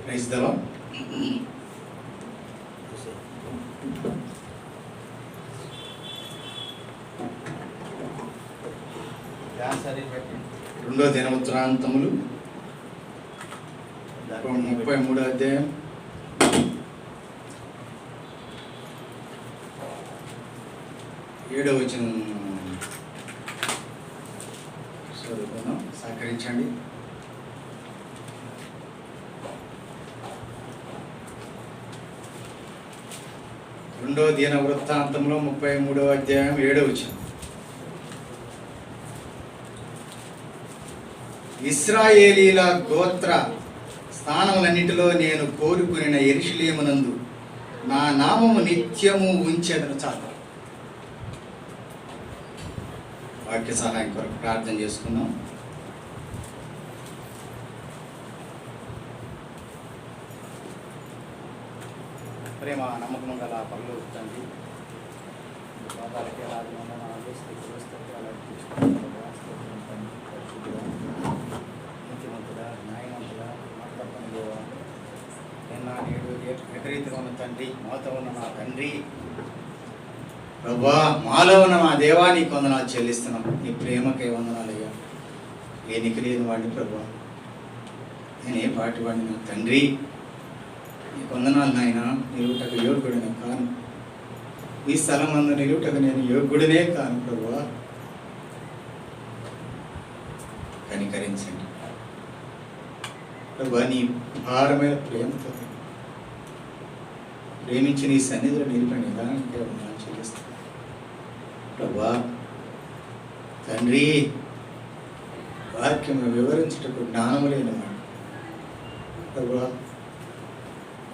Praise the lord. రెండో దినవృత్తాంతములు 33వ అధ్యాయం 7వ వచనం చదువుకుందాం. సహకరించండి. రెండో దినవృత్తాంతంలో 33వ అధ్యాయం 7వ వచనం. ఇశ్రాయేలీల గోత్ర స్థానములన్నిటిలో నేను కోరుకునిన యెరూషలేమునందు నా నామము నిత్యము ఉంచెదను. చాలు. వాక్య సహాయం కొరకు ప్రార్థన చేసుకుందాం. ప్రేమ నమ్మకం గల పనులు తండ్రి, నీతిమంతుడా, న్యాయవంతుడా, మాట్లాడుకుని దేవా, నిన్న నేడు ఎకరీతిగా ఉన్న తండ్రి, మాతో ఉన్న నా తండ్రి, ప్రభా, మాలో ఉన్న మా దేవా, నీకు వందనాలు చెల్లిస్తున్నాం. నీ ప్రేమకే వందనాలయ్యా. లేనికి లేని వాడిని ప్రభా, నేను ఏ పాటి వాడిని నా తండ్రి, నీకు వందనాలు నాయన. నిలువుటకు యోగ్యుడినే కాను, ఈ స్థలం అందు నిలువుటకు నేను యోగ్యుడినే కాను ప్రభా. కనికరించండి ప్రభా. నీ భారమైన ప్రేమతో ప్రేమించి నీ సన్నిధిలో నిలిపిన నిదానానికి వందనాలు చెల్లిస్తాను ప్రభా. తండ్రి, వాక్యం వివరించుటకు జ్ఞానము లేనివాడు ప్రభా.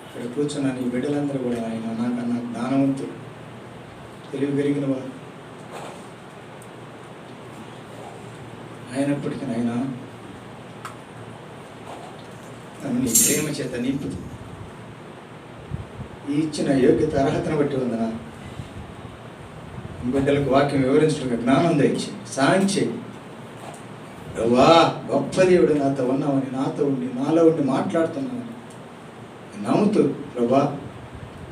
ఇక్కడ కూర్చున్న నీ బిడ్డలందరూ కూడా ఆయన నాకన్నా జ్ఞానవంతులు, తెలివి కలిగిన వారు అయినప్పటికీ ఆయన నన్ను నీ ప్రేమ చేత నింపు. ఈ ఇచ్చిన యోగ్యత అర్హతను బట్టి ఉందనా బిడ్డలకు వాక్యం వివరించడానికి జ్ఞానం దయచి సాయం చేయి ప్రభా. గొప్ప దేవుడు నాతో ఉన్నామని, నాతో ఉండి నాలో ఉండి మాట్లాడుతున్నామని నమ్ముతూ ప్రభా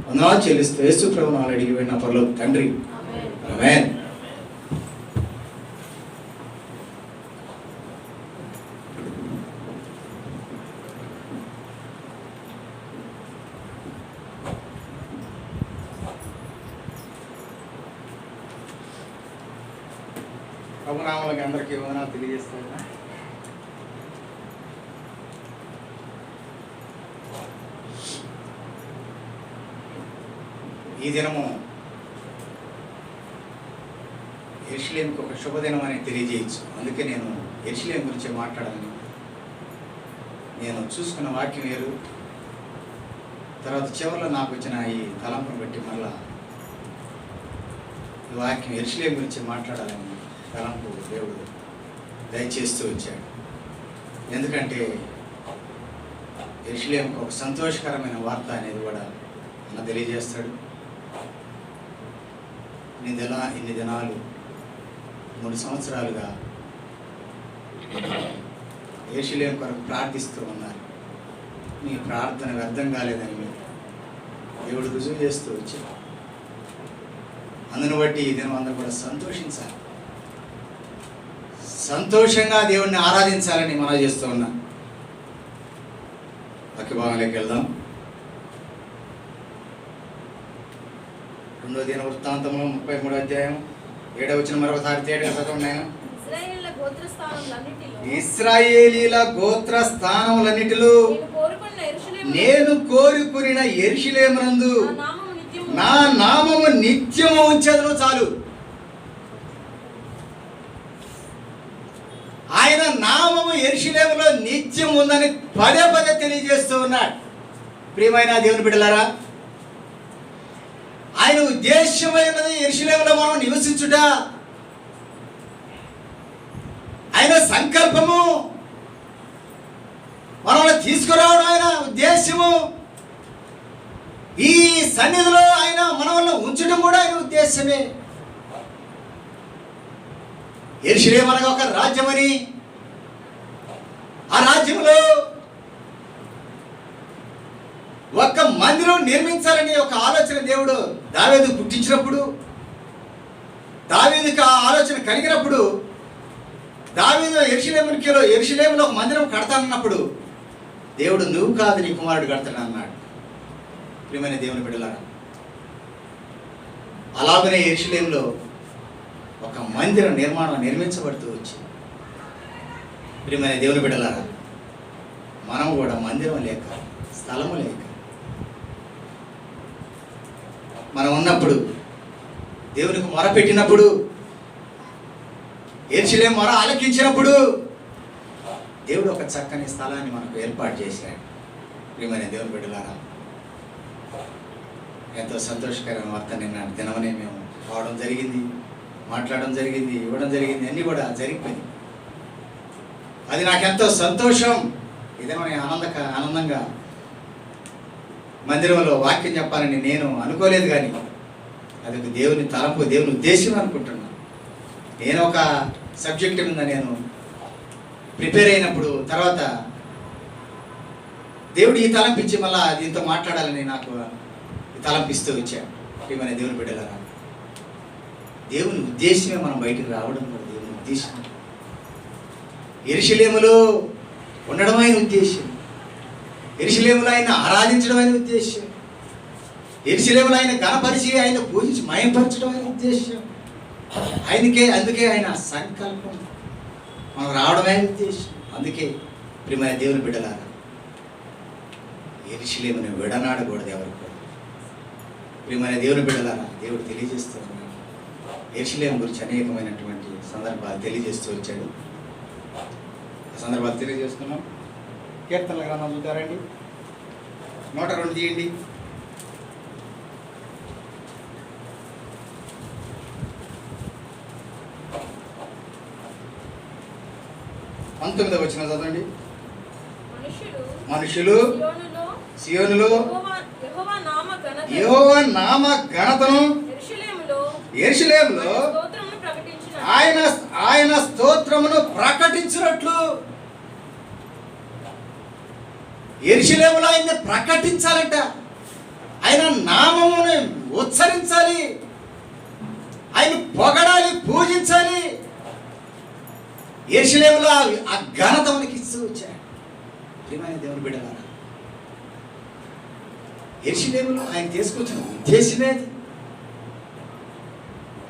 వందనాలు చెల్లిస్తూ యేసు ప్రభు నాలు అడిగి వెళ్ళిన పరలోక తండ్రి, ఆమేన్. ప్రభునామలకి అందరికీ వందనాలు తెలియజేస్తాను. ఈ దినము యెరూషలేముకు ఒక శుభదినం అని తెలియజేయచ్చు. అందుకే నేను యెరూషలేము గురించి మాట్లాడాలని. నేను చూసుకున్న వాక్యం వేరు, తర్వాత చివరిలో నాకు వచ్చిన ఈ తలంపును బట్టి మళ్ళా ఈ వాక్యం యెరూషలేము గురించి మాట్లాడాలని తలంపు దేవుడు దయచేస్తూ వచ్చాడు. ఎందుకంటే యెరూషలేముకు ఒక సంతోషకరమైన వార్త అనేది కూడా అన్న తెలియజేస్తాడు. ఇన్ని దినాలు 3 సంవత్సరాలుగా యెరూషలేము కొరకు ప్రార్థిస్తూ ఉన్నారు. మీ ప్రార్థన వ్యర్థం కాలేదని మీరు దేవుడు రుజువు చేస్తూ వచ్చాడు. అందును బట్టి ఈ దినం అందరూ కూడా సంతోషించాలి, సంతోషంగా దేవుణ్ణి ఆరాధించాలని మనం చేస్తూ ఉన్నాం. వాక్య భాగంలోకి వెళ్దాం. రెండో దినవృత్తాంతంలో 33వ అధ్యాయం 7వ వచనం మరొకసారి తేటగా చదవండి. ఇశ్రాయేలీల గోత్ర స్థానములన్నిటిలో నేను కోరుకునిన యెరూషలేమునందు నా నామము నిత్యము ఉంచెదను. చాలు. ఆయన నామము యెరూషలేములో నిత్యం ఉందని పదే పదే తెలియజేస్తూ ఉన్నాడు. ప్రియమైన దేవుని బిడ్డలారా, ఆయన ఉద్దేశమైనది యెరూషలేములో మనం నివసించుట. ఆయన సంకల్పము మనల్ని తీసుకురావడం, ఆయన ఉద్దేశము. ఈ సన్నిధిలో ఆయన మనల్ని ఉంచడం కూడా ఆయన ఉద్దేశమే. యెరూషలేము అనగా ఒక రాజ్యమని, ఆ రాజ్యంలో ఒక్క మందిరం నిర్మించాలని ఒక ఆలోచన దేవుడు దావీదు పుట్టించినప్పుడు, దావీదుకి ఆ ఆలోచన కలిగినప్పుడు, దావీదు యెరూషలేములో ఒక మందిరం కడతానన్నప్పుడు దేవుడు నువ్వు కాదు నీ కుమారుడు కడతాడు అన్నాడు. ప్రియమైన దేవుని బిడ్డలారా, అలాగనే యెరూషలేములో ఒక మందిరం నిర్మించబడుతూ వచ్చింది. ప్రియమైన దేవుని బిడ్డలారా, మనం కూడా మందిరం లేక, స్థలము లేక, మనం ఉన్నప్పుడు, దేవునికి మొర పెట్టినప్పుడు, యెరూషలేము మొర ఆలకించినప్పుడు దేవుడు ఒక చక్కని స్థలాన్ని మనకు ఏర్పాటు చేశాడు. ప్రియమైన దేవుని బిడ్డలారా, ఎంతో సంతోషకరమైన వార్త నిన్న దినమనే మేము రావడం జరిగింది, మాట్లాడడం జరిగింది, ఇవ్వడం జరిగింది, అన్నీ కూడా జరిగిపోయింది. అది నాకెంతో సంతోషం. ఇదేమని ఆనందంగా మందిరంలో వాక్యం చెప్పాలని నేను అనుకోలేదు, కానీ అది ఒక దేవుని తలంపు, దేవుని ఉద్దేశం అనుకుంటున్నాను. నేను ఒక సబ్జెక్ట్ మీద నేను ప్రిపేర్ అయినప్పుడు తర్వాత దేవుడు ఈ తలంపించి మళ్ళా దీంతో మాట్లాడాలని నాకు తలంపిస్తూ వచ్చాడు. ప్రియమైన దేవుని బిడ్డలారా, దేవుని ఉద్దేశమే మనం బయటకు రావడం కూడా దేవుని ఉద్దేశం. యెరూషలేములో ఉండడం ఆయన ఉద్దేశం, యెరూషలేములో ఆయన ఆరాధించడం ఆయన ఉద్దేశం, యెరూషలేములో ఆయన ఘనపరిచి ఆయన పూజించి మయంపరచడం ఆయన ఉద్దేశం. అందుకే ఆయన సంకల్పం మనం రావడమే ఉద్దేశం. అందుకే ప్రియమైన దేవుని బిడ్డలారా, యెరూషలేముని విడనాడకూడదు ఎవరు కూడా. ప్రియమైన దేవుని బిడ్డలారా, దేవుడు తెలియజేస్తూ ఉన్నాడు. యెరూషలేము గురించి అనేకమైనటువంటి సందర్భాలు తెలియజేస్తూ వచ్చాడు. ఆ సందర్భాలు తెలియజేస్తున్నాం. కీర్తనల గ్రంథం చూద్దారండి, 102 తీయండి. వచ్చిన చదవండి. మనుషులు సియోనులో యెహోవా నామ ఘనతను యెరూషలేములో ఆయన స్తోత్రమును ప్రకటించినట్లు, యెరూషలేములో ఆయన్ని ప్రకటించాలంట, ఆయన నామమును ఉచ్చరించాలి, ఆయన పొగడాలి, పూజించాలి. యెరూషలేములో ఆ ఘనత మనకి ఇస్తూ వచ్చాడు. ప్రియమైన దేవుని బిడ్డలారా, యెరూషలేములో ఆయన తీసుకొచ్చిన ఉద్దేశమేది?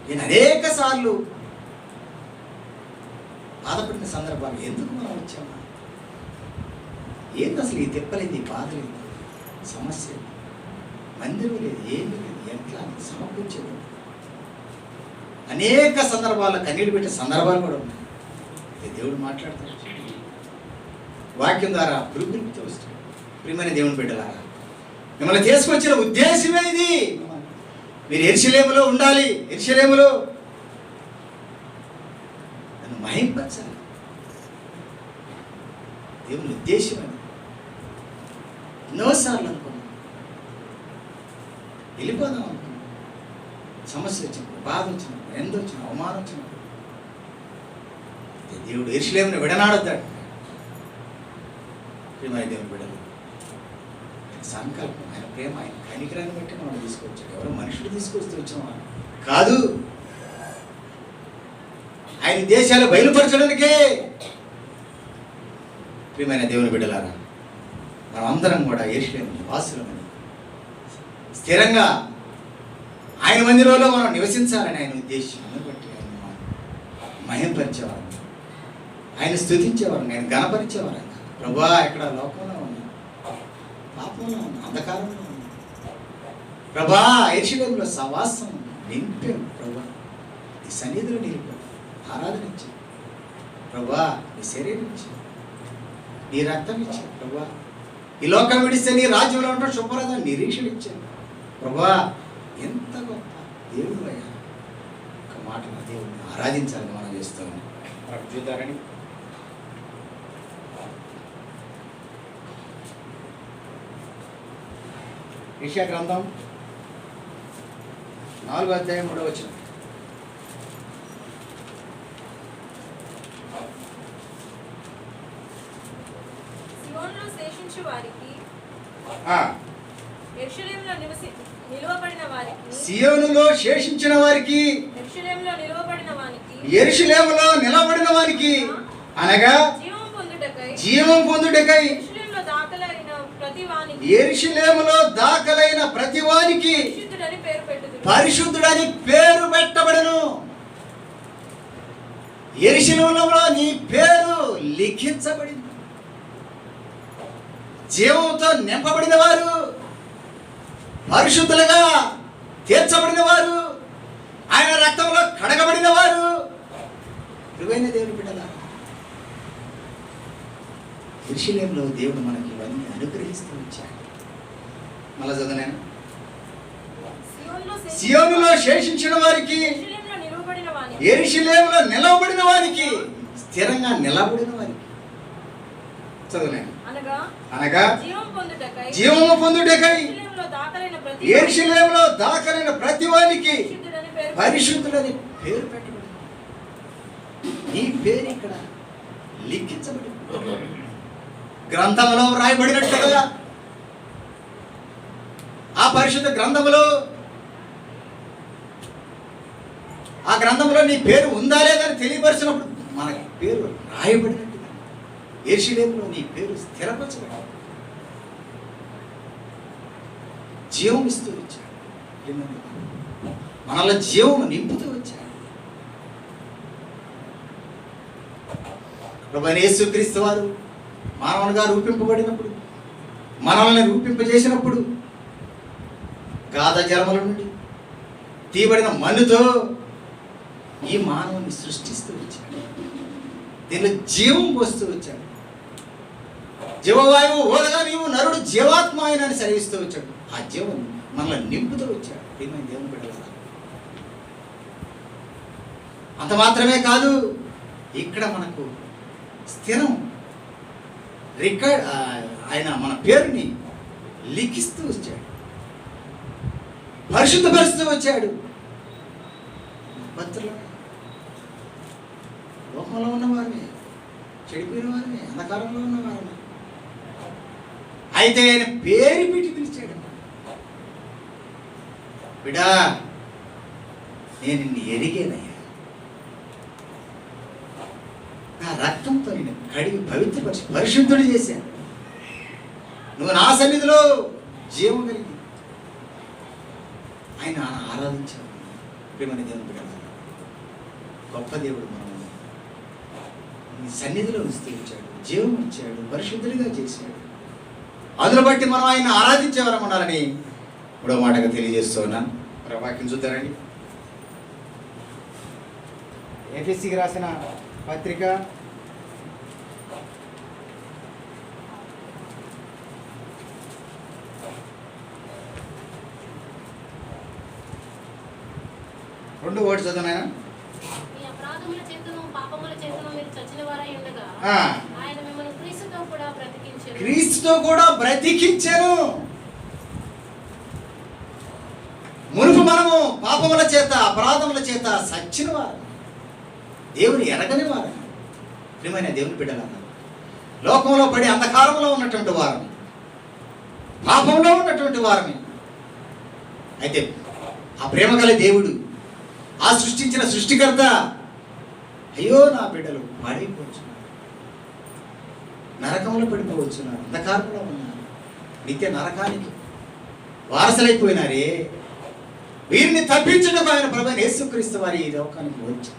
నేను అనేక సార్లు బాధపడిన సందర్భాలు, ఎందుకు మనం వచ్చామా, ఏంటి అసలు ఈ తిప్పలేదు, ఈ బాధ లేదు, సమస్య లేదు, మందిరం లేదు, ఏమీ లేదు, ఎట్లా సమకూర్చేది. అనేక సందర్భాల్లో కన్నీళ్ళు పెట్టే సందర్భాలు కూడా ఉన్నాయి. దేవుడు మాట్లాడతాడు, వాక్యం ద్వారా పురుగులు వస్తాడు. ప్రియమైన దేవుని బిడ్డలారా, మిమ్మల్ని తీసుకొచ్చిన ఉద్దేశమే ఇది. మీరు యెరూషలేములో ఉండాలి, యెరూషలేములో నన్ను మహింపరచాలి. దేవుని ఉద్దేశం అని ఎన్నోసార్లు అనుకున్నాం, వెళ్ళిపోదాం అనుకున్నాం. సమస్య వచ్చినప్పుడు, బాధ వచ్చినప్పుడు, ఎంత వచ్చినా, అవమానం వచ్చినప్పుడు దేవుడు యెరూషలేమును విడనాడొద్దాడు. ప్రియమైన దేవుని బిడ్డలు, సంకల్పం, ఆయన ప్రేమ, ఆయన కనికరాన్ని బట్టి మనం తీసుకొచ్చాడు. ఎవరో మనుషులు తీసుకొస్తూ వచ్చిన కాదు, ఆయన దేశాలు బయలుపరచడానికే. ప్రియమైన దేవుని బిడ్డలారా, మనం అందరం కూడా యెరూషలేము నివాసులమని, స్థిరంగా ఆయన మందిరంలో మనం నివసించాలని ఆయన ఉద్దేశాన్ని బట్టి ఆయన మహింపరిచేవారు, ఆయన స్తుతించేవారు, నేను గణపరిచేవారు. ప్రభువా, ఎక్కడ లోకంలో ఉన్నా, పాపంలో ఉన్నా, అంధకారంలో ఉన్నా, ప్రభా యెరూషలేములో సవాసం నింపాను. ప్రభా, నీ సన్నిధిలో నిలిపాను, ఆరాధన ఇచ్చాను. ప్రభా, నీ శరీరం ఇచ్చాను, నీ రక్తం ఇచ్చాను. ప్రభా, ఈ లోకం విడిస్తే నీ రాజ్యంలో ఉంటాడు శుభ్రత నిరీక్షణ ఇచ్చాను. ప్రభా, ఎంత గొప్ప దేవుడు అయ్యా. ఒక మాట, దేవుడిని ఆరాధించాలని మనం చేస్తూ ఉన్నాం. చూద్దారని యెషయా గ్రంథం 4వ అధ్యాయం 3వ వచనం. యెరూషలేములో నిలువబడిన వారికి, సియోనులో శేషించిన వారికి, యెరూషలేములో నిలువబడిన వానికి, యెరూషలేములో నిలబడిన వారికి అనగా జీవం పొందుటకై యెరూషలేములో దాఖలైన ప్రతి వానికి, యెరూషలేములో దాఖలైన ప్రతి వానికి పరిశుద్ధుడని పేరు పెట్టుదురు. పరిశుద్ధుడని పేరు పెట్టబడును. యెరూషలేములో నీ పేరు లిఖించబడింది. జీవంతో నింపబడిన వారు, పరిశుద్ధులుగా తీర్చబడిన వారు, ఆయన రక్తంలో కడగబడిన వారు ప్రియమైన దేవుని బిడ్డలారా, యెరూషలేములో దేవుడు మనకి ఇవన్నీ అనుగ్రహిస్తూ వచ్చాడు. మళ్ళా చదవనేనా? సియోనులో శేషించిన వారికి, యెరూషలేములో నిలువబడిన వానికి, యెరూషలేములో నిలవబడిన వారికి, స్థిరంగా నిలబడిన వారికి. చదవనేనా? అనగా జీవము పొందుటకై యెరూషలేములో దాఖలైన ప్రతి వానికి పరిశుద్ధుడని పేరు పెట్టబడింది. నీ పేరు ఇక్కడ లిఖించబడింది. గ్రంథములో రాయబడినట్టుగా ఆ పరిశుద్ధ గ్రంథములో, ఆ గ్రంథంలో నీ పేరు ఉందా లేదని తెలియపరిచినప్పుడు మన పేరు రాయబడినట్టుగా యెరూషలేములో నీ పేరు స్థిరపరచబడింది. జీవం ఇస్తూ వచ్చాడు, మనలో జీవం నింపుతూ వచ్చాడు. ప్రభువైన యేసుక్రీస్తు వారు మానవునిగా రూపింపబడినప్పుడు, మనల్ని రూపింపజేసినప్పుడు గాధ జలముల నుండి తీయబడిన మన్నుతో ఈ మానవుని సృష్టిస్తూ వచ్చాడు. దీనిలో జీవం పోస్తూ వచ్చాడు. జీవవాయువు ఓదగా నీవు నరుడు జీవాత్మ ఆయనని సెలవిస్తూ వచ్చాడు. ఆ జీవం మనల్ని నింపుతూ వచ్చాడు. ఏమైనా దేవుని బిడ్డలారా, అంత మాత్రమే కాదు, ఇక్కడ మనకు స్థిరం రికార్డ్, ఆయన మన పేరుని లిఖిస్తూ వచ్చాడు, పరిశుద్ధపరుస్తూ వచ్చాడు. భక్తులు లోకంలో ఉన్నవారిని, చెడిపోయిన వారిని, అంధకారంలో ఉన్నవారిని అయితే ఆయన పేరు పెట్టి పిలిచాడు. బిడా, నేను నిన్ను ఎరిగేనయ్యా, నా రక్తంతో నేను కడిగి పవిత్రపరిచి పరిశుద్ధుడు చేశాను. నువ్వు నా సన్నిధిలో జీవం కలిగి ఆయన ఆరాధించావు. ప్రేమని దేవుని బిడ్డలారా, గొప్ప దేవుడు మనం నీ సన్నిధిలో ఉంచుతూ వచ్చాడు, జీవం ఇచ్చాడు, పరిశుద్ధుడిగా చేశాడు. అందులో బట్టి మనం ఆయన ఆరాధించేవారం ఉండాలని మూడో మాటగా తెలియజేస్తూ ఉన్నాను. వాక్యం చూద్దారండి. ఎఫెసీకి రాసిన పత్రిక 2 వర్డ్స్ చదవనాయనా. మీ అపరాధముల చేతను పాపముల చేతను మీరు చచ్చినవారై ఉండగా ఆయన మిమ్మల్ని క్రీస్తుతో కూడా బ్రతికించెను. క్రీస్తుతో కూడా బ్రతికించెను. మునుపు మనము పాపముల చేత అపరాధముల చేత సచ్చిన వారు, దేవుని ఎరగని వారు. ప్రియమైన దేవుని బిడ్డలారా, లోకంలో పడి అంధకారంలో ఉన్నటువంటి వారిని, పాపంలో ఉన్నటువంటి వారిని, అయితే ఆ ప్రేమ గల దేవుడు, ఆ సృష్టించిన సృష్టికర్త, అయ్యో నా బిడ్డలు పాడైపోవచ్చున్నారు, నరకంలో పడిపోవచ్చున్నారు, అంధకారంలో ఉన్నారు, నిత్య నరకానికి వారసులైపోయినారే, వీరిని తప్పించడం ఆయన ప్రభువైన యేసుక్రీస్తు వారి ఈ లోకానికి వచ్చారు.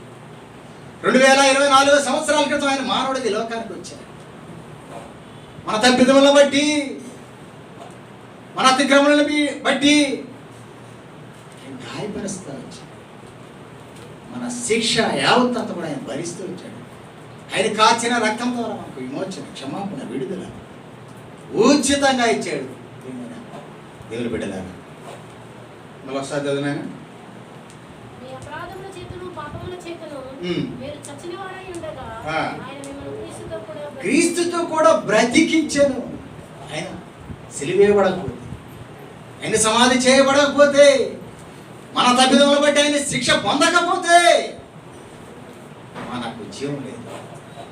2024 సంవత్సరాల క్రితం ఆయన మానవుడికి లోకానికి వచ్చారు. మన తప్పిదములను బట్టి, మన అతిక్రమణలను బట్టి గాయపరుస్తూ వచ్చాడు. మన శిక్ష యావత్ అంతా కూడా ఆయన భరిస్తూ వచ్చాడు. ఆయన కాచిన రక్తం ద్వారా మనకు విమోచన, క్షమాపణ, విడుదల ఉచితంగా ఇచ్చాడు. దేవుని బిడ్డలారా, మరొకసారి చదువునాయనా. మీ అపరాధముల చేతను పాపముల చేతను మీరు చచ్చినవారై ఉండగా ఆయన మిమ్మల్ని క్రీస్తుతో కూడా బ్రతికించెను. ఆయన సిలువేయబడకపోతే, ఆయన సమాధి చేయబడకపోతే, మన తప్పిదముల బట్టి ఆయన శిక్ష పొందకపోతే మనకు జీవం లేదు,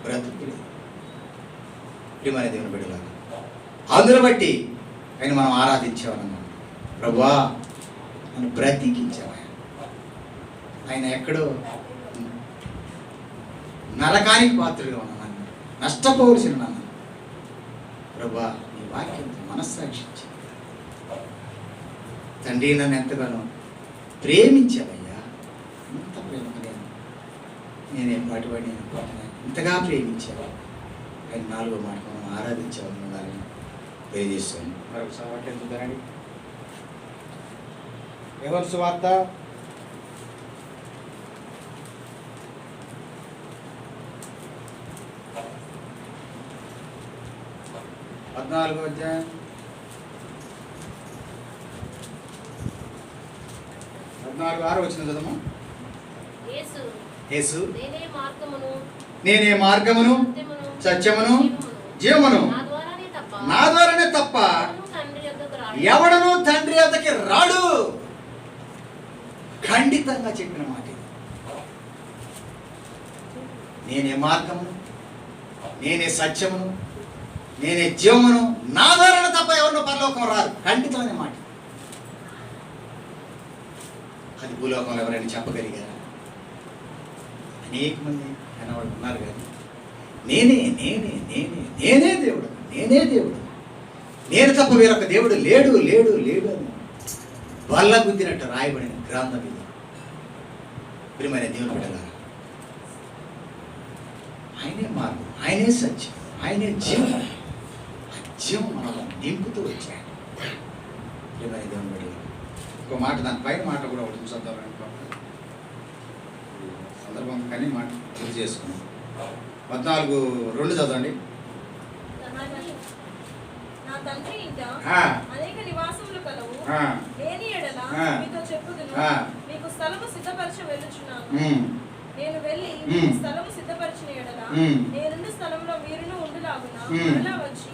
బ్రతుకు లేదు. ప్రియమైన దేవుని బిడ్డలారా, అందును బట్టి ఆయన మనం ఆరాధించేవారన్నమాట. ప్రభువా నన్ను బ్రతికించావా. ఆయన ఎక్కడో నరకానికి పాత్రగా ఉన్నాను, నష్టపోవలసిన నన్ను ప్రభువా నీ వాక్యంతో మనస్సాక్షించి తండ్రి నన్ను ఎంతగానో ప్రేమించావయ్యా. ఇంత ప్రేమగా నేనే పాటుపడి ఇంతగా ప్రేమించావు. ఆయన 4వ మాట మనం ఆరాధించావు ఉండాలని తెలియజేస్తాను. మరొకసారి వాక్యం చూద్దానండి. యోహాను సువార్త 14వ అధ్యాయం 14:6 వచ్చిన చదవమా. యేసు నేనే మార్గమును సత్యమును జీవమును, నా ద్వారానే తప్ప ఎవడను తండ్రి వద్దకి రాడు. ఖండితంగా చెప్పిన మాట. నేనే మార్గమును, నేనే సత్యమును, నేనే జీవమును, నా ద్వారానే తప్ప ఎవరినో పరలోకం రాదు. ఖండితమైన మాట. అది భూలోకంలో ఎవరైనా చెప్పగలిగారా? అనేక మంది కనవాళ్ళు ఉన్నారు కానీ నేనే నేనే నేనే నేనే దేవుడు, నేనే దేవుడు, నేను తప్ప వేరొక దేవుడు లేడు లేడు లేడు అని బల్ల గుద్దినట్టు రాయబడిన గ్రంథం ఇది. ప్రియమైన దేవుని బిడ్డలారా, ఆయనే మార్గం, ఆయనే సత్యం, ఆయనే జీవం. ఆ జీవం మనం నింపుతూ వచ్చాడు. ప్రియమైన దేవుని బిడ్డలారా, ఇంకో మాట, దానిపైన మాట కూడా ఒకటి చూద్దాం సందర్భం కానీ మాట గుర్తు చేసుకున్నాం. 14:2 చదవండి. నా తండ్రి ఇంట అనేక నివాసములు కలవు, లేని ఎడల మీతో చెప్పుదును, మీకు స్థలము సిద్ధపరచ వెళ్ళుచున్నాను. నేను వెళ్ళి మీకు స్థలము సిద్ధపరచిన ఎడల నేనుండు స్థలంలో మీరును ఉండులాగున మరలా వచ్చి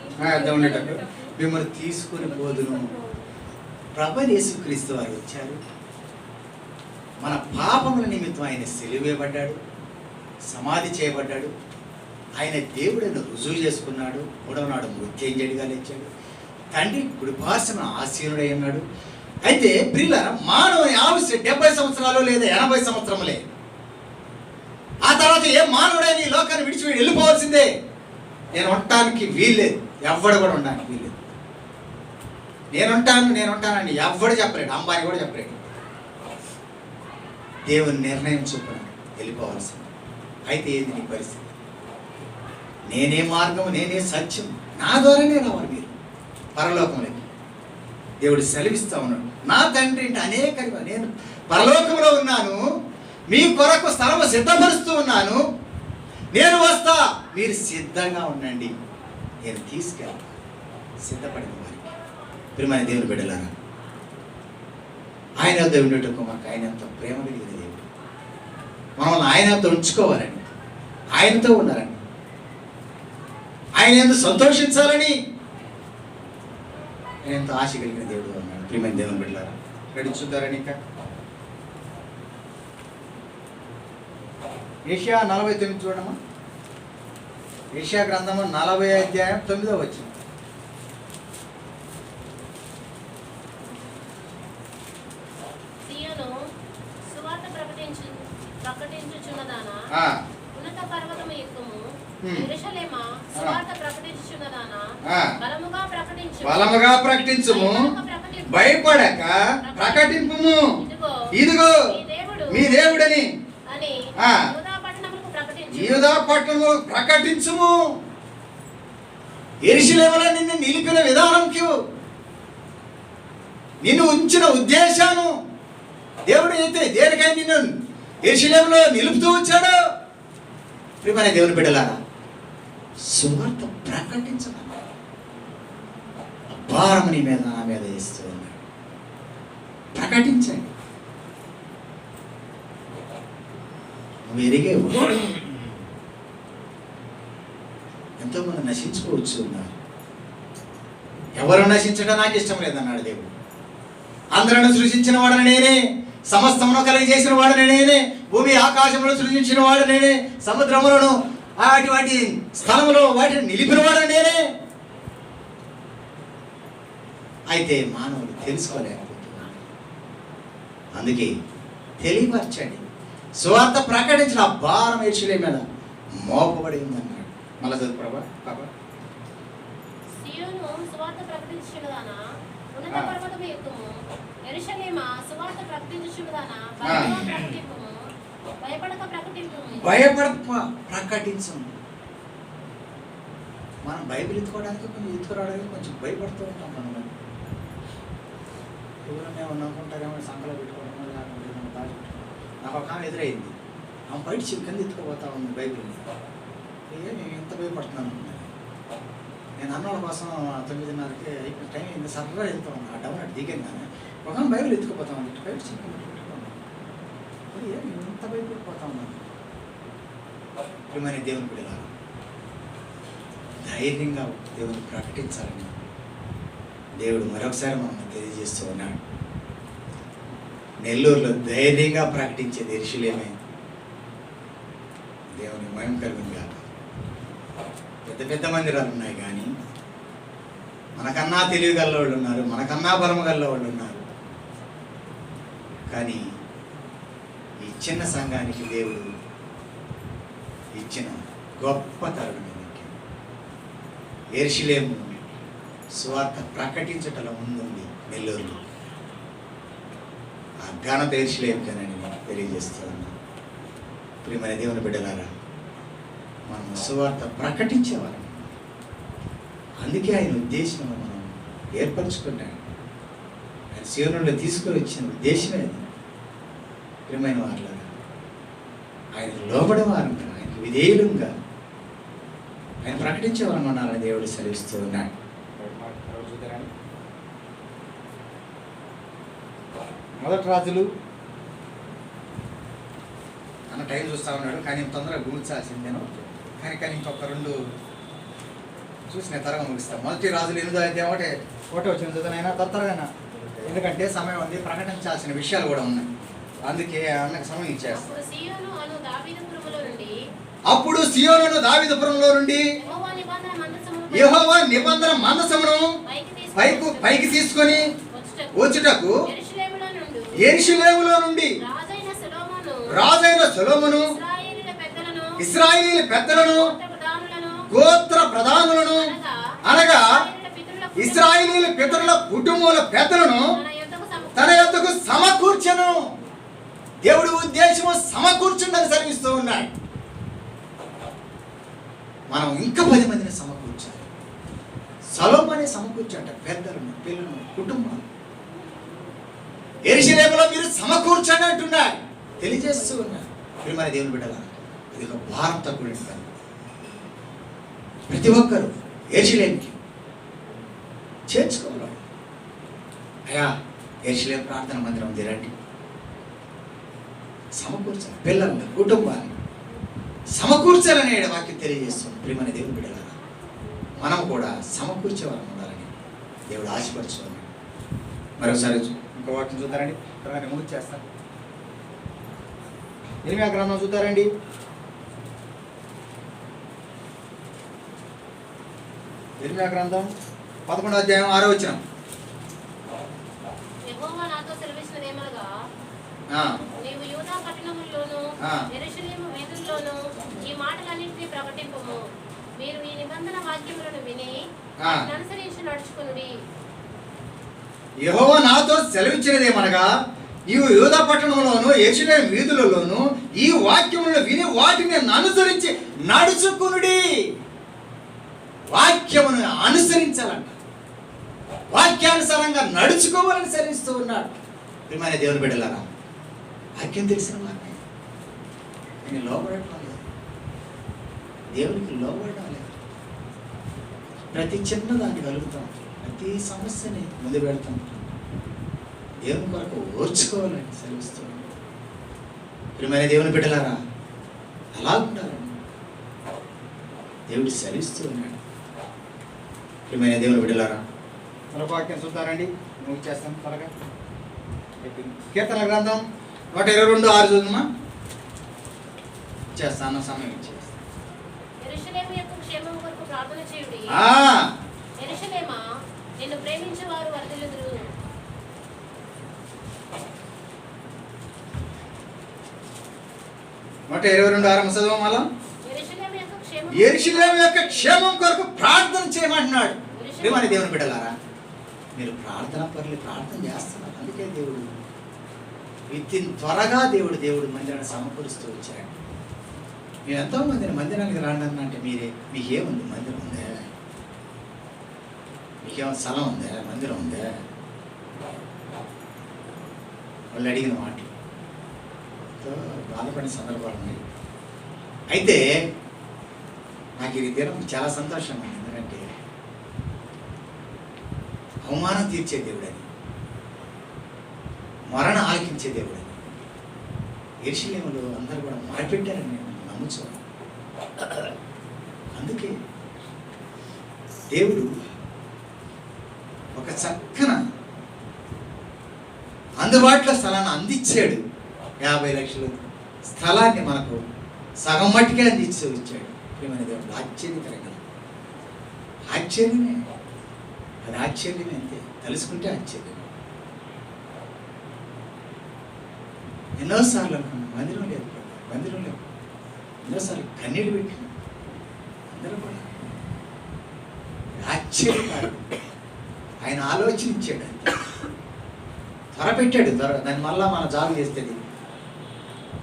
మిమ్మల్ని తీసుకుని పోదును. ప్రభువైన యేసుక్రీస్తు వారు వచ్చారు. మన పాపముల నిమిత్తం ఆయన సిలువేయబడ్డాడు, సమాధి చేయబడ్డాడు. ఆయన దేవుడని రుజువు చేసుకున్నాడు. 3వ నాడు మృత్యుంజయుడిగా లేచాడు. తండ్రి కుడిపార్శ్వన ఆసీనుడై ఉన్నాడు. అయితే ప్రియులారా, మానవుని ఆయుష్షు 70 సంవత్సరాలు లేదా 80 సంవత్సరములే. ఆ తర్వాత ఏ మానవుడైనా ఈ లోకాన్ని విడిచి వెళ్ళిపోవాల్సిందే. నేను ఉండటానికి వీల్లేదు, ఎవ్వడు కూడా ఉండడానికి వీల్లేదు. నేనుంటానని ఎవ్వడు చెప్పలేడు, అంబానీ కూడా చెప్పలేడు. దేవుని నిర్ణయం చొప్పున వెళ్ళిపోవాల్సింది. అయితే ఏంది నీ పరిస్థితి? నేనే మార్గం, నేనే సత్యం, నా ద్వారానే రావాలి మీరు పరలోకంలోకి. దేవుడు సెలవిస్తూ ఉన్నాడు. నా తండ్రి అంటే అనేక, నేను పరలోకంలో ఉన్నాను, మీ కొరకు స్థలము సిద్ధపరుస్తూ ఉన్నాను, నేను వస్తా, మీరు సిద్ధంగా ఉండండి, నేను తీసుకెళ్తా. సిద్ధపడిన వారికి ప్రియమైన దేవుని బిడ్డలారా, ఆయన వద్ద ఉండేటకు మాకు ఆయన ఎంతో ప్రేమ కలిగిన దేవుడు. మనల్ని ఆయనతో ఉంచుకోవాలని, ఆయనతో ఉండాలని, ఆయన ఎంతో సంతోషించాలని ఆయన ఎంతో ఆశ కలిగిన దేవుడు అన్నాడు. ప్రియమైన దేవుని బిడ్డలారా, రెడీ చూద్దారని ఇంకా ఏషియా 49 చూడమ్మా. ఏషియా గ్రంథము 40వ అధ్యాయం 9వ వచనం. ఉన్నత పర్వతము ఎక్కుము, యెరూషలేమా సువార్త ప్రకటించుచున్నదానా బలముగా ప్రకటించుము, భయపడక ప్రకటింపుము, ఇదిగో మీ దేవుడని యూదా పట్టణములో ప్రకటించుము. యెరూషలేములో నిన్ను నిలిపిన విధానంకి, నిన్ను ఉంచిన ఉద్దేశాను, దేవుడు అయితే దేనికై నిన్ను యెరూషలేములో నిలుపుతూ వచ్చాడు. ప్రియమైన దేవుని బిడ్డలారా, సువార్త ప్రకటించమని భారం నీ మీద నా మీద వేస్తూ ఉన్నాడు. ప్రకటించండి. నువ్వు ఎరిగేవు, ఎంతోమంది నశించుకోవచ్చు ఉన్నారు. ఎవరు నశించడం నాకు ఇష్టం లేదన్నాడు దేవుడు. అందరూ సృష్టించిన వాడని నేనే, సమస్తమును కలిగి చేసిన వాడని నేనే, భూమి ఆకాశములను సృజించిన వాడు నేనే, సముద్రములను వాటి స్థలములో వాటిని నిలిపిన వాడని నేనే. అయితే మానవులు తెలుసుకోలేకపోతున్నారు. అందుకే తెలియపరచండి, సువార్త ప్రకటించిన ఆ భారం యెరూషలేము మీద మోపబడి ఉందన్నాడు. మళ్ళా చదువు ప్రభా పాపా. సీయోను సువార్త ప్రకటించుచున్నదానా ఉన్నత పర్వతము ఎక్కుము, యెరూషలేమా సువార్త ప్రకటించుచున్నదానా భయపడక ప్రకటింపుము, భయపడక ప్రకటింపుము. భయపడక ప్రకటించము. మనం బైబిల్ ఎత్తుకోవడానికి ఎత్తుకురావడానికి కొంచెం భయపడుతూ ఉంటాం. మనం ఎవరైనా ఏమన్నా అనుకుంటారేమో సంకలో పెట్టుకోవడం దాచుకుంటాం. నాకు ఒక ఆమె ఎదురైంది. ఆమె బయట కింద ఎత్తుకోపోతా ఉంది బైబిల్ని. నేను ఎంత భయపడుతున్నాను. నేను అన్నోళ్ళ కోసం 9:30కి అయిపోయిన టైం అయింది, సర్రా వెళ్తూ ఉన్నాను. ఆ డౌన్ అటు దిగాను. కానీ ఒక ఆమె బైబిల్ ఎత్తుకుపోతా ఉంది. బయట చికెన్ పెట్టుకున్నాను. నేను ఎంత భయపడిపోతా ఉన్నాను. ప్రియమైన దేవుని బిడ్డలారా, ధైర్యంగా దేవుని ప్రకటించాలని దేవుడు మరొకసారి మనం తెలియజేస్తూ ఉన్నాడు. నెల్లూరులో ధైర్యంగా ప్రకటించేది యెరూషలేమే. దేవుని మహిమ కలుగునుగా. పెద్ద పెద్ద మందిరాలు ఉన్నాయి, కానీ మనకన్నా తెలివి గల వాళ్ళు ఉన్నారు, మనకన్నా బలము గల వాళ్ళు ఉన్నారు. కానీ ఈ చిన్న సంఘానికి దేవుడు ఇచ్చిన గొప్ప తరుణం యెరూషలేము సువార్త ప్రకటించటంలో ముందుంది నెల్లూరులో. ఆ ఘనత యెరూషలేముకేనని తెలియజేస్తూ ఉన్నాను. ప్రియమైన దేవుని బిడ్డలారా, మనం సువార్త ప్రకటించేవాళ్ళం. అందుకే ఆయన ఉద్దేశం మనం ఏర్పరచుకుంటాం. ఆయన సీయోనులో తీసుకొని వచ్చిన ఉద్దేశమే అది. ప్రియమైన వారులారా, ఆయనకు లోబడే వారంగా, ఆయనకు విధేయులంగా ఆయన ప్రకటించేవాళ్ళం అన్నారని దేవుడు సెలవిస్తూ ఉన్నాడు. మొదటి రాజులు అన్న టైం చూస్తూ ఉన్నాడు, కానీ తొందరగా గూల్చాల్సిందేను. కానీ ఇంకొక 2 చూసిన త్వరగా ముగిస్తాం. మొదటి రాజులు 8వ అధ్యాయం ఒకటి వచ్చిన చదువునైనా త్వరగా, ఎందుకంటే సమయం ఉంది, ప్రకటించాల్సిన విషయాలు కూడా ఉన్నాయి. అందుకే అన్నకు సమయం ఇచ్చేస్తాం. అప్పుడు సీయోనును దావీదుపురంలో నుండి యెహోవా నిబంధన మందసమును పైకి తీసుకొని వచ్చుటకు యెరూషలేములో నుండి రాజైన సొలొమోను ఇశ్రాయేలీయుల పెద్దలను గోత్ర ప్రధానులను అనగా ఇశ్రాయేలీయుల పితరుల కుటుంబాల పెద్దలను తన యొద్దకు సమకూర్చెను. దేవుడి ఉద్దేశము సమకూర్చుండని సెలవిస్తూ ఉన్నాడు. మనం ఇంకా 10 మందిని సమకూర్చాలి. సొలొమోనే సమకూర్చాట పెద్దలను, పిల్లలను, కుటుంబాలు. యెరూషలేములో మీరు సమకూర్చండి అంటున్నాడు, తెలియజేస్తూ ఉన్నారు. ప్రియమైన దేవుని బిడ్డలారా, ఇది ఒక భారంతో కూడిన పని. ప్రతి ఒక్కరూ యెరూషలేముకి చేర్చుకోవాలి. అయ్యా, యెరూషలేము ప్రార్థన మందిరం తీరండి, సమకూర్చాలి. పిల్లల్ని, కుటుంబాన్ని సమకూర్చాలనే వాక్యం తెలియజేస్తుంది. ప్రియమైన దేవుని బిడ్డలారా, మనం కూడా సమకూర్చేవాళ్ళం ఉండాలని దేవుడు ఆశపరుచున్నాడు. మరొకసారి ఇంకో వాక్యం చూద్దారండి, తర్వాత మూవ్ చేస్తాను. ఇర్మీయా గ్రంథం చూద్దారండి. ఇర్మీయా గ్రంథం 11వ అధ్యాయం 6వ వచనం. యెహోవా నాతో సెలవిచ్చినదేమనగా, నీవు యూదా పట్టణముల్లోను యెరూషలేము వీధుల్లోను ఈ మాటలన్నింటినీ ప్రకటింపుము. మీరు ఈ నిబంధన వాక్యములను విని అనుసరించి నడుచుకొనుడి. యెహోవా నాతో సెలవిచ్చినదేమనగా, నీవు యూదా పట్టణంలోను యెరూషలేము వీధులలోను ఈ వాక్యములను విని వాటిని అనుసరించి నడుచుకొనుడి. వాక్యమును అనుసరించాలంట, వాక్యానుసారంగా నడుచుకోవాలని సెలవిస్తూ ఉన్నాడు. ప్రియమైన దేవుని బిడ్డలారా, వాక్యం తెలిసిన వారిని నేను లోబడటం లేదు, దేవునికి లోబడటం లేదు. ప్రతి చిన్నదాన్ని కలుగుతాం, ప్రతి సమస్యని ముందు పెడతాం. దేవుని కొరకు ఓర్చుకోవాలని సెలవిస్తూ ఉన్నాడు. ప్రియమైన దేవుని బిడ్డలారా, అలా ఉండాలని దేవుడు సెలవిస్తూ ఉన్నాడు. ప్రియమైన దేవుని బిడ్డలారా, మరొక వాక్యం చూద్దారండి, నువ్వు చేస్తాను త్వరగా. కీర్తన గ్రంథం 122:6 చూద్దామా? చేస్తాను, సమయం ఇచ్చేస్తాను. యెరూషలేము యొక్క క్షేమం కొరకు ప్రార్థన చేయుడి. యెరూషలేమా, నిన్ను ప్రేమించే వారు వర్ధిల్లుదురు. 122 చదవం మళ్ళా. యెరూషలేము యొక్క క్షేమం కొరకు ప్రార్థన చేయమంటున్నాడు. ప్రియమైన దేవుని బిడ్డలారా, మీరు ప్రార్థన చేస్తున్నారు. అందుకే దేవుడు త్వరగా దేవుడు మందిరాన్ని సమకూరుస్తూ వచ్చాడు. మీరు ఎంతో మందిని మందిరానికి రాండి అంటే మీకేముంది? మందిరం ఉందే? మీకేమో స్థలం ఉందే? మందిరం ఉందే? వాళ్ళు అడిగిన మాటలు బాధపడిన సందర్భాలు ఉన్నాయి. అయితే నాకు ఇది దినం చాలా సంతోషంగా ఉంది. ఎందుకంటే అవమానం తీర్చే దేవుడని, మరణ ఆలకించే దేవుడని యెరూషలేములో అందరూ కూడా మారిపెట్టారని నేను నమ్ముచు. అందుకే దేవుడు ఒక చక్కన అందుబాటులో స్థలాన్ని అందించాడు. 50 లక్షల స్థలాన్ని మనకు సగం మట్టికే అందించి ఇచ్చాడు. ప్రియమైన దేవుడు ఆశ్చర్యకరంగా, ఆశ్చర్యమే, అది ఆశ్చర్యమే, అంతే. తెలుసుకుంటే ఆశ్చర్యం. ఎన్నోసార్లు అనుకున్నాం మందిరం లేదు, ఎన్నోసార్లు కన్నీళ్ళు పెట్టినాం. అందరూ కూడా ఆశ్చర్యకారు. ఆయన ఆలోచన ఇచ్చాడు, త్వరపెట్టాడు. దాన్ని మళ్ళా మనం జాగు చేస్తుంది.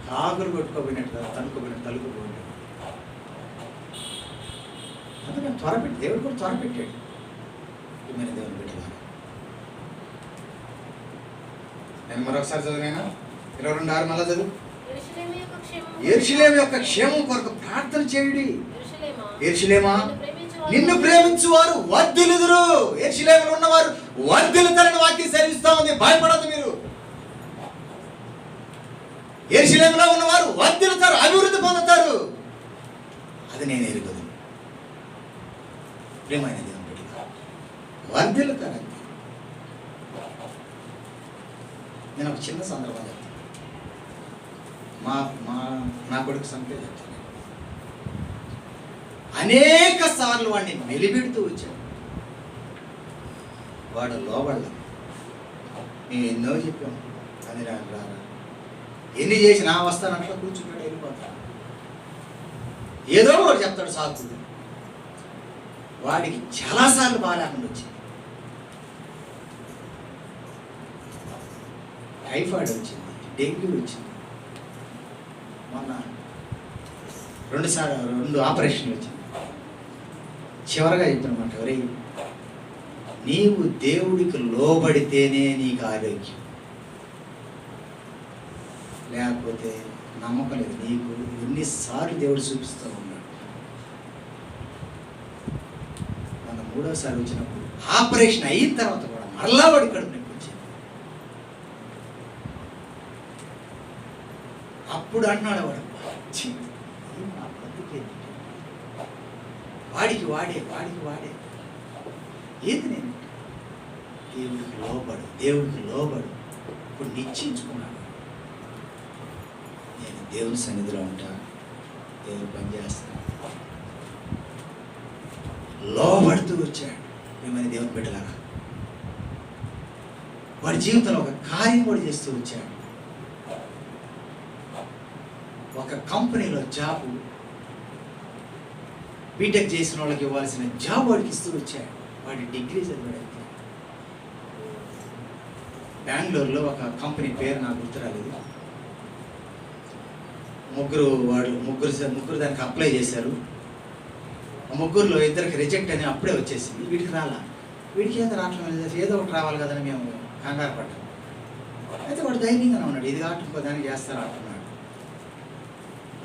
కాకులు కొట్టుకోబోయినట్టు తలుపుకోబోయినట్టు. అందుకని త్వరపెట్టి దేవుడు కూడా త్వరపెట్టాడు. మన దేవుని బిడ్డలారా, నేను మరొకసారి చదివినా 22:6 మళ్ళా చదువు. యెరూషలేము యొక్క క్షేమం కొరకు ప్రార్థన చేయుడి. యెరూషలేమా, నిన్ను ప్రేమించువారు వర్ధిల్లుదురు. యెరూషలేములో ఉన్నవారు వర్ధిల్లుతారని వాక్యం సెలవిస్తా ఉంది. భయపడదు మీరు. యెరూషలేములో ఉన్నవారు వర్ధిల్లుతారు, అభివృద్ధి పొందుతారు. అది నేను ఎరుగుదు. ప్రియమైన దేవుని బిడ్డలారా, వర్ధిల్లుతారు. నేను ఒక చిన్న సందర్భం చెప్తాను. నా కొడుకు సంఖ్య చెప్తాను. అనేక సార్లు వాడిని మెలిపెడుతూ వచ్చాడు. వాడు లోబడలా. మేము ఎన్నో చెప్పాము, కానీ రారా ఎన్ని చేసి నా వస్తానంట్లో కూర్చుంటాడు, వెళ్ళిపోతాడు. ఏదో వాడు చెప్తాడు సాకు. వాడికి చాలాసార్లు బాగాలేకుండా వచ్చింది. టైఫాయిడ్ వచ్చింది, డెంగ్యూ వచ్చింది. మొన్న 2 ఆపరేషన్లు వచ్చింది. చివరగా చెప్పినమాట, ఎవరై నీవు దేవుడికి లోబడితేనే నీకు ఆరోగ్యం, లేకపోతే నమ్మకం లేదు. నీకు ఎన్నిసార్లు దేవుడు చూపిస్తూ ఉన్నాడు. మన 3వసారి వచ్చినప్పుడు ఆపరేషన్ అయిన తర్వాత కూడా మరలా వాడి కడుపు నొప్పి వచ్చింది. అప్పుడు అన్నాడు వాడు, వాడికి వాడే ఏది నేను దేవుడికి లోబడు. ఇప్పుడు నిశ్చయించుకున్నాడు, నేను దేవుని సన్నిధిలో ఉంటా, దేవుడు పనిచేస్తాను. లోబడుతూ వచ్చాడు. ఏమని దేవుని బిడ్డలారా, వాడి జీవితంలో ఒక కార్యం కూడా చేస్తూ వచ్చాడు. ఒక కంపెనీలో జాబు, బీటెక్ చేసిన వాళ్ళకి ఇవ్వాల్సిన జాబ్ వాడికి ఇస్తూ వచ్చాడు. వాడి డిగ్రీ చదివాడు. బెంగళూరులో ఒక కంపెనీ పేరు నాకు గుర్తురాలేదు. ముగ్గురు దానికి అప్లై చేశారు. ఆ ముగ్గురులో 2కి రిజెక్ట్ అని అప్పుడే వచ్చేసింది. వీడికి రాలా. వీడికి ఏదో రావట్లేదు, ఏదో ఒకటి రావాలి కదని మేము కంగారు పడ్డాం. అయితే వాడు ధైర్యంగానే ఉన్నాడు, ఇది కాబట్టి ఇంకో దానికి చేస్తారు అంటున్నాడు.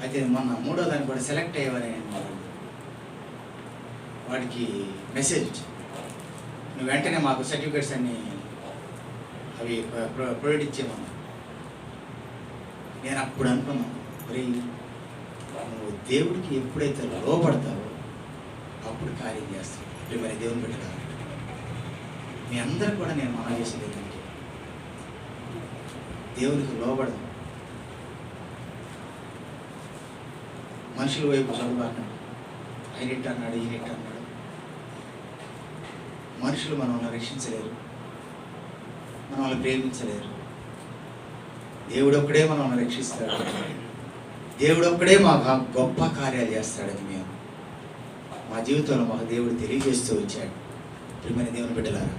అయితే మొన్న 3వ దానికి కూడా సెలెక్ట్ అయ్యేవని వాడికి మెసేజ్ వచ్చింది, నువ్వు వెంటనే మాకు సర్టిఫికేట్స్ అన్నీ అవి ప్రొవైడ్ ఇచ్చేమన్నా. నేను అప్పుడు అనుకున్నాను, మరి నువ్వు దేవుడికి ఎప్పుడైతే లోపడతావో అప్పుడు కార్యం చేస్తావు. మరి దేవుని బిడ్డలారా, మీ అందరూ కూడా నేను మనం చేసేది ఏంటంటే దేవునికి లోబడదాం. మనుషుల వైపు చదువుకున్నాడు, ఆయన ఇట్ట అన్నాడు, ఈయన ఇట్ట అన్నాడు. మనుషులు మనల్ని రక్షించలేరు, మనల్ని ప్రేమించలేరు. దేవుడు ఒక్కడే మనల్ని రక్షిస్తాడు. దేవుడు ఒక్కడే మాకు గొప్ప కార్యాలు చేస్తాడని మేము మా జీవితంలో మాకు దేవుడు తెలియజేస్తూ వచ్చాడు. ప్రియమైన దేవుని బిడ్డలారా,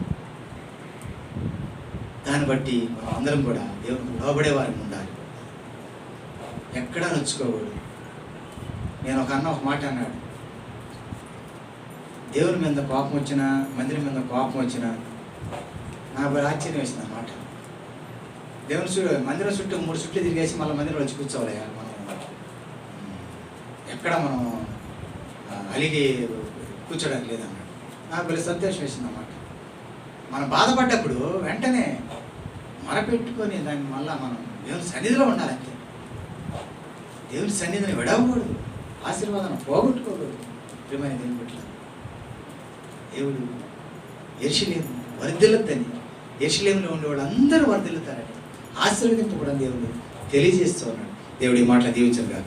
దాన్ని బట్టి మనం అందరం కూడా దేవునికి లోబడే వారికి ఉండాలి. ఎక్కడా నొచ్చుకోకూడదు. నేను ఒక మాట అన్నాడు, దేవుని మీద కోపం వచ్చినా, మందిరం మీద కోపం వచ్చినా నాకు ఆశ్చర్యం వేసింది అన్నమాట. దేవుని మందిరం చుట్టూ 3 చుట్లు తిరిగేసి మళ్ళీ మందిరంలో వచ్చి కూర్చోవాలి. మనం ఎక్కడ మనం అలిగి కూర్చోడానికి లేదన్నాడు. నాకు వెళ్ళి సంతోషం వేసింది అన్నమాట. మనం బాధపడ్డప్పుడు వెంటనే మొరపెట్టుకొని దాన్ని మళ్ళీ మనం దేవుని సన్నిధిలో ఉండాలంటే, దేవుని సన్నిధిని విడవకూడదు, ఆశీర్వాదం పోగొట్టుకోకూడదు. ప్రియమైన దేవుని పట్ల దేవుడు యెరూషలేము వర్ధిల్లుద్దని, యెరూషలేములో ఉండే వాళ్ళు అందరూ వర్ధిల్లుతారని, ఆశీర్వదింపబడిన దేవుడు తెలియజేస్తూ ఉన్నాడు. దేవుడి మాటలు దీవించరుగాక.